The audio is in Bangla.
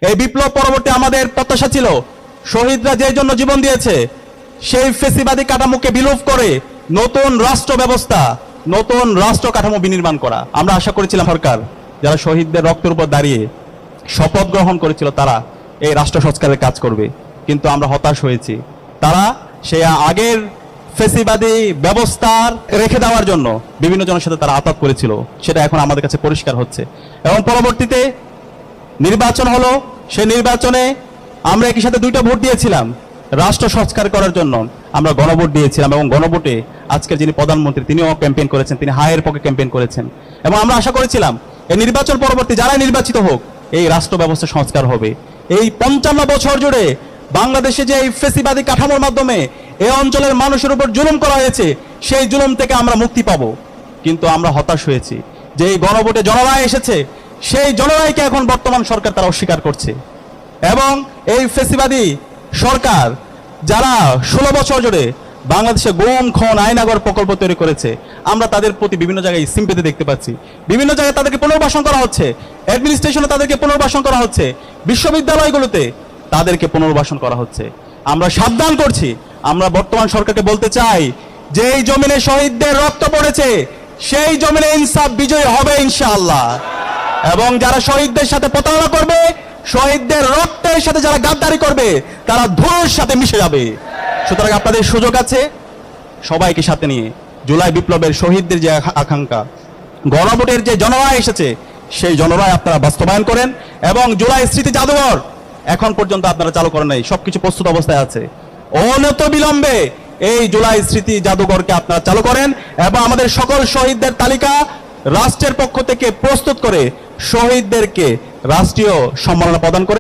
এই বিপ্লব পরবর্তী আমাদের প্রত্যাশা ছিল শহীদরা যে জন্য জীবন দিয়েছে সেই ফেসিবাদী কাঠামোকে বিলোপ করে নতুন রাষ্ট্র ব্যবস্থা, নতুন রাষ্ট্র কাঠামো বিনির্মাণ করা। আমরা আশা করেছিলাম সরকার যারা শহীদদের রক্তের উপর দাঁড়িয়ে শপথ গ্রহণ করেছিল তারা এই রাষ্ট্র সংস্কারের কাজ করবে, কিন্তু আমরা হতাশ হয়েছি। তারা সেই আগের ফেসিবাদী ব্যবস্থা রেখে দেওয়ার জন্য বিভিন্ন জনের সাথে তারা আতাত করেছিল, সেটা এখন আমাদের কাছে পরিষ্কার হচ্ছে। এবং পরবর্তীতে নির্বাচন হলো, সেই নির্বাচনে আমরা একই সাথে দুইটা ভোট দিয়েছিলাম রাষ্ট্র সংস্কার করার জন্য। আমরা গণভোট দিয়েছিলাম এবং গণভোটে আজকের যিনি প্রধানমন্ত্রী তিনিও ক্যাম্পেইন করেছেন, তিনি হায়ের পক্ষে ক্যাম্পেইন করেছেন। এবং আমরা আশা করেছিলাম এই নির্বাচন পরবর্তী যারাই নির্বাচিত হোক এই রাষ্ট্র ব্যবস্থা সংস্কার হবে। এই 55 বছর জুড়ে বাংলাদেশে যে এই ফেসিবাদী কাঠামোর মাধ্যমে এই অঞ্চলের মানুষের উপর জুলুম করা হয়েছে সেই জুলুম থেকে আমরা মুক্তি পাবো, কিন্তু আমরা হতাশ হয়েছি যে এই গণভোটে জনরায় এসেছে সেই জনরায়কে এখন বর্তমান সরকার তারা অস্বীকার করছে। এবং এই ফেসিবাদী সরকার যারা 16 বছর জুড়ে বাংলাদেশে গুম খুন আয়নাগর প্রকল্প তৈরি করেছে, আমরা তাদের প্রতি বিভিন্ন জায়গায় সিম্পেথি দেখতে পাচ্ছি। বিভিন্ন জায়গায় তাদেরকে পুনর্বাসন করা হচ্ছে, অ্যাডমিনিস্ট্রেশনে তাদেরকে পুনর্বাসন করা হচ্ছে, বিশ্ববিদ্যালয়গুলোতে তাদেরকে পুনর্বাসন করা হচ্ছে। আমরা সাবধান করছি, আমরা বর্তমান সরকারকে বলতে চাই যে এই জমিনে শহীদদের রক্ত পড়েছে সেই জমিনে ইনসাফ বিজয় হবে ইনশাআল্লাহ। এবং যারা শহীদদের সাথে প্রতারণা করবে, শহীদদের রক্তের সাথে যারা গাদ্দারি করবে তারা ধুলোর সাথে মিশে যাবে। সুতরাং আপনাদের সুযোগ আছে সবাইকে সাথে নিয়ে জুলাই বিপ্লবের শহীদদের যে আকাঙ্ক্ষা, গণভোটের যে জনরায় এসেছে সেই জনরায় আপনারা বাস্তবায়ন করেন। এবং জুলাই স্মৃতি জাদুঘর এখন পর্যন্ত আপনারা চালু করেন নাই, সবকিছু প্রস্তুত অবস্থায় আছে। অনত বিলম্বে এই জুলাই স্মৃতি জাদুঘরকে আপনারা চালু করেন এবং আমাদের সকল শহীদদের তালিকা রাষ্ট্রের পক্ষ থেকে প্রস্তুত করে শহীদদেরকে রাষ্ট্রীয় সম্মাননা প্রদান করে